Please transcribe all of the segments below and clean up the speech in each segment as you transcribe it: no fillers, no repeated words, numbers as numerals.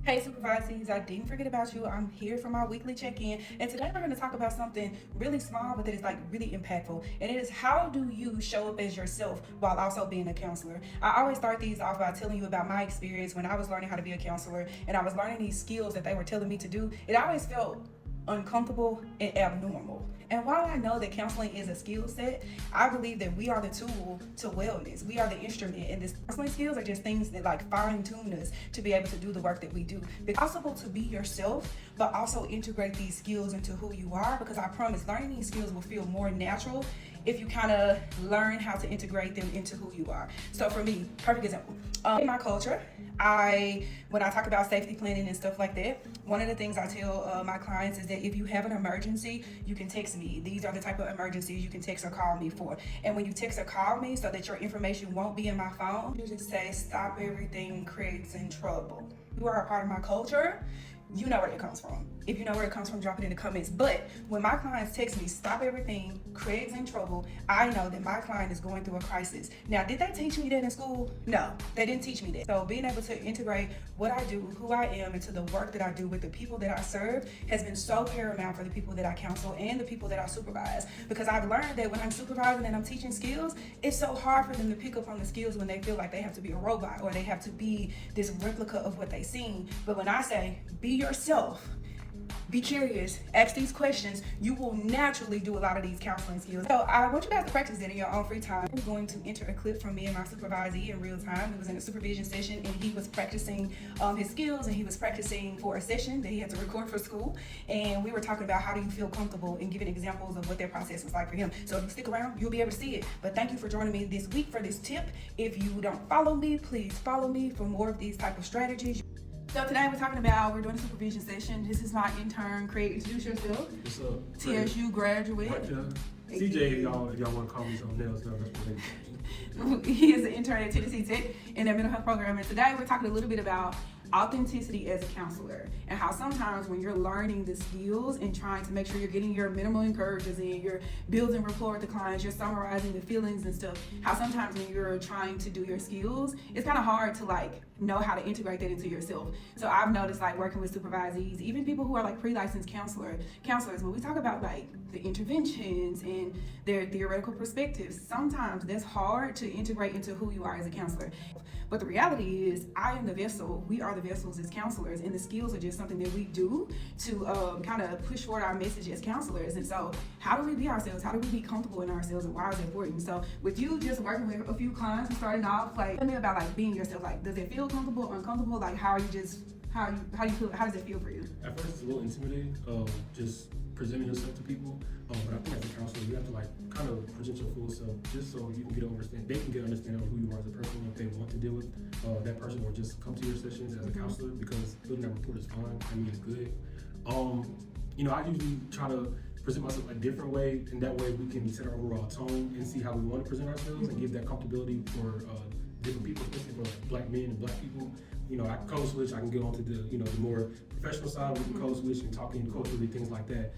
Hey supervisees, I didn't forget about you. I'm here for my weekly check-in, and today we're going to talk about something really small but that is like really impactful, and it is how do you show up as yourself while also being a counselor. I always start these off by telling you about my experience when I was learning how to be a counselor and I was learning these skills that they were telling me to do. It always felt uncomfortable and abnormal. And while I know that counseling is a skill set, I believe that we are the tool to wellness. We are the instrument, and these counseling skills are just things that like fine tune us to be able to do the work that we do. It's possible to be yourself, but also integrate these skills into who you are, because I promise learning these skills will feel more natural if you kind of learn how to integrate them into who you are. So for me, perfect example, in my culture, when I talk about safety planning and stuff like that, one of the things I tell my clients is that if you have an emergency, you can text me. These are the type of emergencies you can text or call me for. And when you text or call me, so that your information won't be in my phone, you just say, stop everything, Craig's in trouble. You are a part of my culture. You know where it comes from. If you know where it comes from, drop it in the comments. But when my clients text me, stop everything, Craig's in trouble, I know that my client is going through a crisis. Now, did they teach me that in school? No, they didn't teach me that. So being able to integrate what I do, who I am, into the work that I do with the people that I serve has been so paramount for the people that I counsel and the people that I supervise. Because I've learned that when I'm supervising and I'm teaching skills, it's so hard for them to pick up on the skills when they feel like they have to be a robot or they have to be this replica of what they've seen. But when I say, be yourself, be curious, ask these questions, you will naturally do a lot of these counseling skills. So I want you guys to practice that in your own free time. I'm going to enter a clip from me and my supervisee in real time. He was in a supervision session and he was practicing his skills, and he was practicing for a session that he had to record for school. And we were talking about how do you feel comfortable and giving examples of what their process was like for him. So if you stick around, you'll be able to see it. But thank you for joining me this week for this tip. If you don't follow me, please follow me for more of these type of strategies. So today we're doing a supervision session. This is my intern, Craig. Introduce yourself. What's up? TSU graduate. CJ, if y'all want to call me something else, no, that's what they He is an intern at Tennessee Tech in their mental health program. And today we're talking a little bit about authenticity as a counselor, and how sometimes when you're learning the skills and trying to make sure you're getting your minimal encourages in, you're building rapport with the clients, you're summarizing the feelings and stuff, how sometimes when you're trying to do your skills, it's kind of hard to like know how to integrate that into yourself. So I've noticed like working with supervisees, even people who are like pre-licensed counselors, when we talk about like the interventions and their theoretical perspectives, sometimes that's hard to integrate into who you are as a counselor. But the reality is, I am the vessel, we are the vessels as counselors, and the skills are just something that we do to kind of push forward our message as counselors. And so how do we be ourselves? How do we be comfortable in ourselves, and why is it important? So with you just working with a few clients and starting off, like tell me about like being yourself. Like, does it feel comfortable, uncomfortable? Like how do you feel, how does it feel for you? At first it's a little intimidating, just presenting yourself to people. But I think as a counselor, you have to like kind of present your full self, just so you can get they can get understanding of who you are as a person, if they want to deal with that person, or just come to your sessions as a counselor, because building that rapport is fine. I mean, it's good. I usually try to present myself a different way, and that way we can set our overall tone and see how we want to present ourselves and give that comfortability for different people, especially for like black men and black people. I can code switch, I can get onto the more professional side, we can code switch and talking culturally, things like that.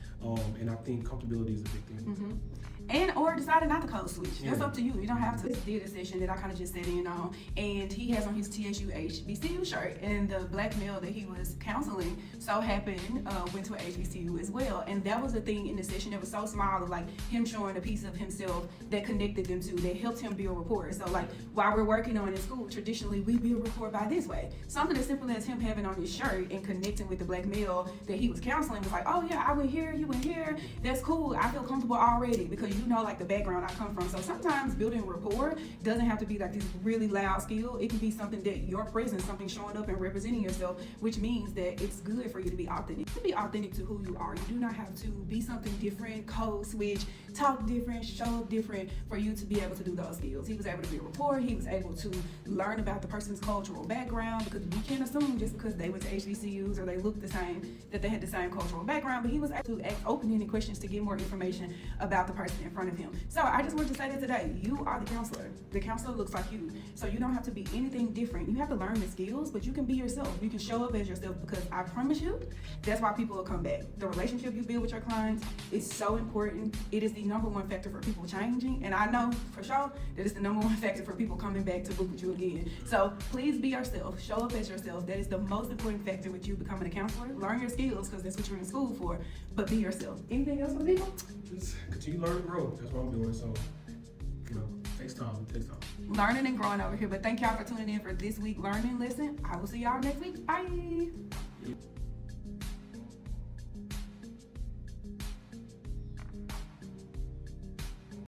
And I think comfortability is a big thing. And or decided not to code switch. That's up to you. You don't have to. This did a session that I kind of just sat in on, and he has on his TSU HBCU shirt, and the black male that he was counseling so happened went to a HBCU as well. And that was a thing in the session that was so small, of like him showing a piece of himself that connected them to, that helped him build rapport. So like while we're working on in school, traditionally we build rapport by this way. Something as simple as him having on his shirt and connecting with the black male that he was counseling was like, oh yeah, I went here, you went here, that's cool, I feel comfortable already, because you know like the background I come from. So sometimes building rapport doesn't have to be like this really loud skill. It can be something that your presence, something showing up and representing yourself, which means that it's good for you to be authentic. To be authentic to who you are, you do not have to be something different, code switch, talk different, show up different for you to be able to do those skills. He was able to build rapport, he was able to learn about the person's cultural background, because we can't assume just because they went to HBCUs or they look the same that they had the same cultural background, but he was able to ask open-ended questions to get more information about the person in front of him. So I just wanted to say that today, you are the counselor. The counselor looks like you. So you don't have to be anything different. You have to learn the skills, but you can be yourself. You can show up as yourself, because I promise you, that's why people will come back. The relationship you build with your clients is so important. It is the number one factor for people changing. And I know for sure that it's the number one factor for people coming back to book with you again. So please be yourself. Show up as yourself. That is the most important factor with you becoming a counselor. Learn your skills, because that's what you're in school for, but be yourself. Anything else for the people? Just continue to learn and grow. That's what I'm doing. So, takes time. It takes time. Learning and growing over here. But thank y'all for tuning in for this week learning. Listen, I will see y'all next week. Bye.